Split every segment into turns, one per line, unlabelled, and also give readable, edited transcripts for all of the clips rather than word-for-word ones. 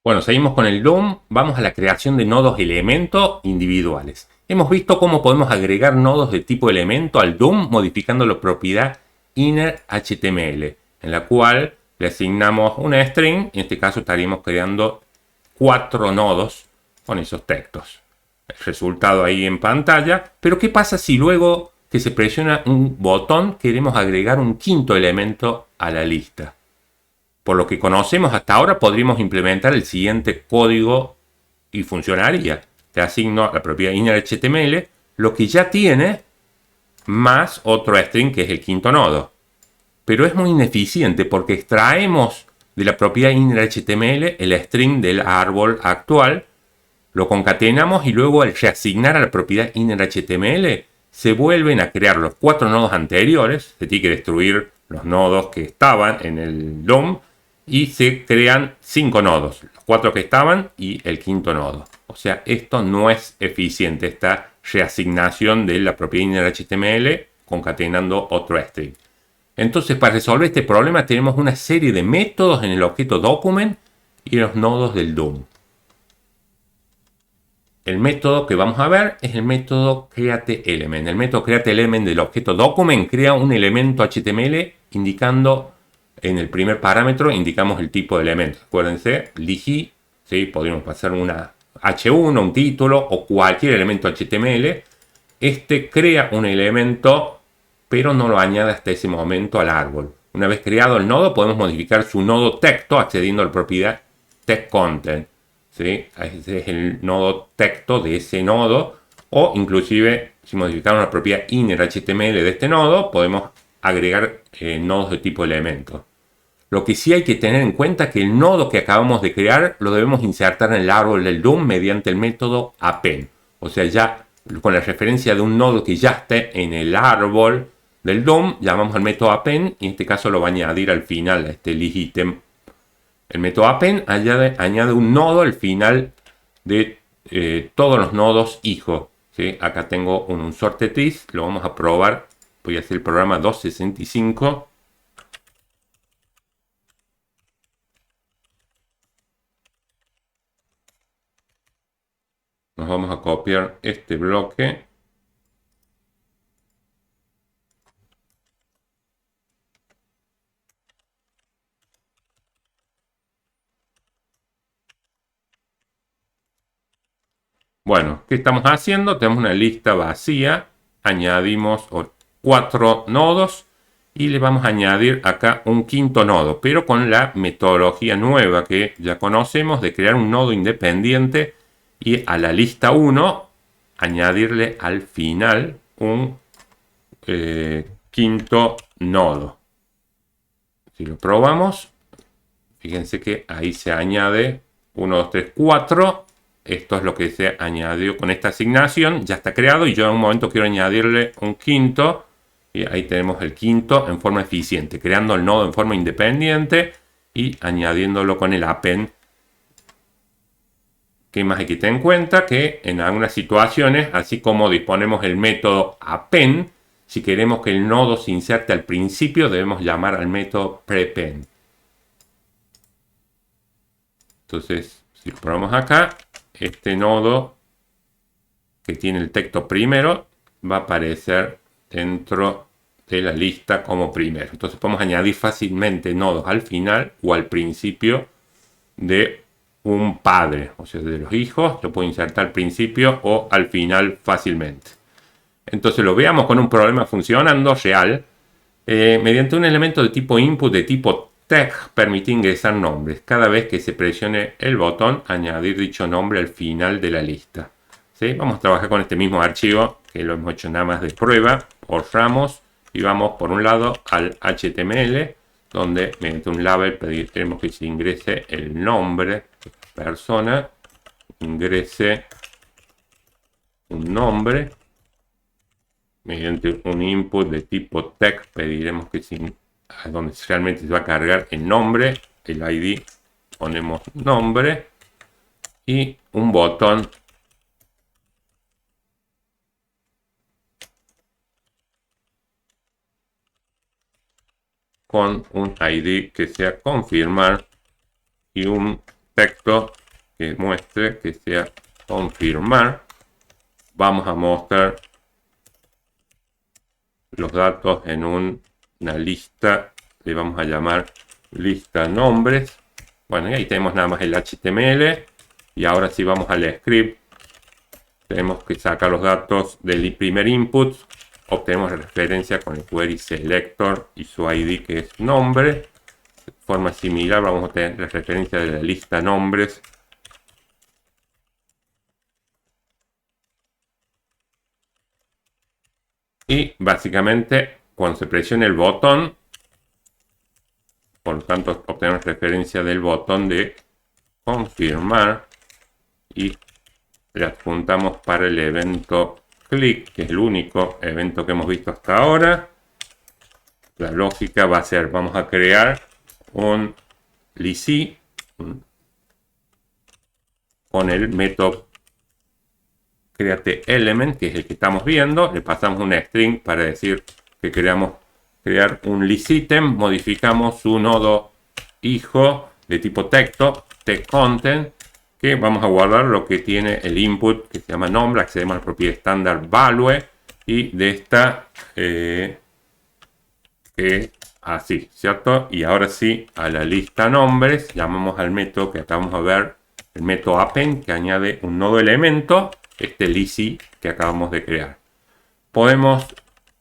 Bueno, seguimos con el DOM. Vamos a la creación de nodos elemento individuales. Hemos visto cómo podemos agregar nodos de tipo elemento al DOM modificando la propiedad inner HTML, en la cual le asignamos una string. En este caso estaríamos creando 4 nodos con esos textos. El resultado ahí en pantalla. Pero ¿qué pasa si luego que se presiona un botón queremos agregar un quinto elemento a la lista? Por lo que conocemos hasta ahora, podríamos implementar el siguiente código y funcionaría. Te asigno la propiedad innerHTML, lo que ya tiene, más otro string que es el quinto nodo. Pero es muy ineficiente porque extraemos de la propiedad innerHTML el string del árbol actual, lo concatenamos y luego al reasignar a la propiedad innerHTML se vuelven a crear los 4 nodos anteriores. Se tiene que destruir los nodos que estaban en el DOM y se crean 5 nodos, los 4 que estaban y el quinto nodo. O sea, esto no es eficiente, esta reasignación de la propiedad innerHTML concatenando otro string. Entonces, para resolver este problema tenemos una serie de métodos en el objeto document y los nodos del DOM. El método que vamos a ver es el método createElement. El método createElement del objeto document crea un elemento HTML indicando en el primer parámetro indicamos el tipo de elemento. Acuérdense, ligi, ¿sí? Podríamos pasar una H1, un título o cualquier elemento HTML. Este crea un elemento, pero no lo añade hasta ese momento al árbol. Una vez creado el nodo, podemos modificar su nodo texto accediendo a la propiedad textContent. ¿Sí? Ese es el nodo texto de ese nodo. O inclusive, si modificamos la propiedad innerHTML de este nodo, podemos agregar nodos de tipo elemento. Lo que sí hay que tener en cuenta es que el nodo que acabamos de crear lo debemos insertar en el árbol del DOM mediante el método append. O sea, ya con la referencia de un nodo que ya esté en el árbol del DOM, llamamos al método append y en este caso lo va a añadir al final a este legitem. El método append añade un nodo al final de todos los nodos hijo. ¿Sí? Acá tengo un sorted list, lo vamos a probar. Voy a hacer el programa 265. Nos vamos a copiar este bloque. Bueno, ¿qué estamos haciendo? Tenemos una lista vacía. Añadimos 4 nodos y le vamos a añadir acá un quinto nodo, pero con la metodología nueva que ya conocemos de crear un nodo independiente y a la lista 1 añadirle al final un quinto nodo. Si lo probamos, fíjense que ahí se añade 1, 2, 3, 4. Esto es lo que se añadió con esta asignación. Ya está creado y yo en un momento quiero añadirle un quinto. Y ahí tenemos el quinto en forma eficiente, creando el nodo en forma independiente y añadiéndolo con el append. ¿Qué más hay que tener en cuenta? Que en algunas situaciones, así como disponemos el método append, si queremos que el nodo se inserte al principio, debemos llamar al método prepend. Entonces, si lo probamos acá, este nodo que tiene el texto primero va a aparecer dentro de la lista como primero. Entonces podemos añadir fácilmente nodos al final o al principio de un padre, o sea, de los hijos, lo puedo insertar al principio o al final fácilmente. Entonces lo veamos con un problema funcionando real. Mediante un elemento de tipo input de tipo text permite ingresar nombres. Cada vez que se presione el botón, añadir dicho nombre al final de la lista. ¿Sí? Vamos a trabajar con este mismo archivo que lo hemos hecho nada más de prueba. Borramos y vamos por un lado al HTML, donde mediante un label pediremos que se ingrese el nombre persona, ingrese un nombre. Mediante un input de tipo text pediremos que donde realmente se va a cargar el nombre, el ID, ponemos nombre y un botón con un ID que sea confirmar y un texto que muestre que sea confirmar. Vamos a mostrar los datos en una lista, le vamos a llamar lista nombres. Bueno, y ahí tenemos nada más el HTML. Y ahora si vamos al script, tenemos que sacar los datos del primer input. Obtenemos referencia con el query selector y su ID que es nombre. De forma similar vamos a obtener la referencia de la lista nombres. Y básicamente cuando se presione el botón, por lo tanto obtenemos referencia del botón de confirmar y le adjuntamos para el evento click, que es el único evento que hemos visto hasta ahora. La lógica va a ser, vamos a crear un list con el método createElement, que es el que estamos viendo. Le pasamos una string para decir que queremos crear un listItem. Modificamos su nodo hijo de tipo texto, textContent, que vamos a guardar lo que tiene el input que se llama nombre. Accedemos a la propiedad estándar value y de esta así, ¿cierto? Y ahora sí, a la lista nombres llamamos al método que acabamos de ver, el método append, que añade un nodo elemento, este list que acabamos de crear. Podemos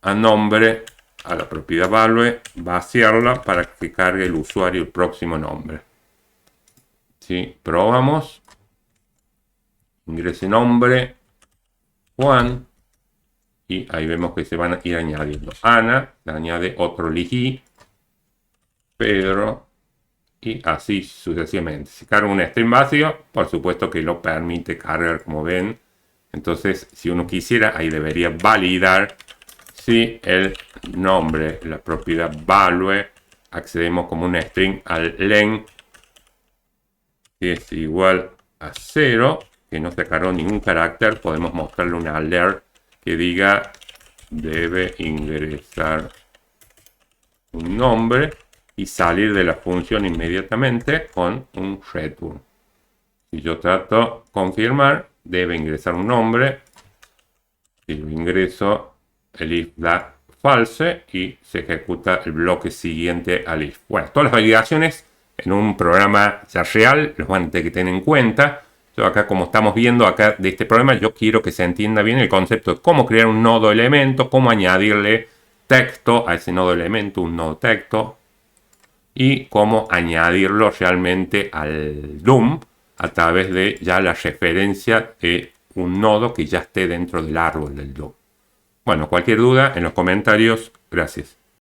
a nombre, a la propiedad value, vaciarla para que cargue el usuario el próximo nombre. ¿Sí? Probamos. Ingrese nombre Juan y ahí vemos que se van a ir añadiendo. Ana le añade otro list, Pedro, y así sucesivamente. Si carga un string vacío, por supuesto que lo permite cargar, como ven. Entonces, si uno quisiera, ahí debería validar si el nombre, la propiedad value, accedemos como un string al len, que es igual a 0, que no se cargó ningún carácter. Podemos mostrarle una alert que diga debe ingresar un nombre y salir de la función inmediatamente con un return. Si yo trato confirmar, debe ingresar un nombre. Si lo ingreso, el if da false y se ejecuta el bloque siguiente al if. Bueno, todas las validaciones en un programa ya real los van a tener que tener en cuenta. Yo acá, como estamos viendo acá de este programa, yo quiero que se entienda bien el concepto de cómo crear un nodo elemento, cómo añadirle texto a ese nodo elemento, un nodo texto, y cómo añadirlo realmente al DOM a través de ya la referencia de un nodo que ya esté dentro del árbol del DOM. Bueno, cualquier duda en los comentarios. Gracias.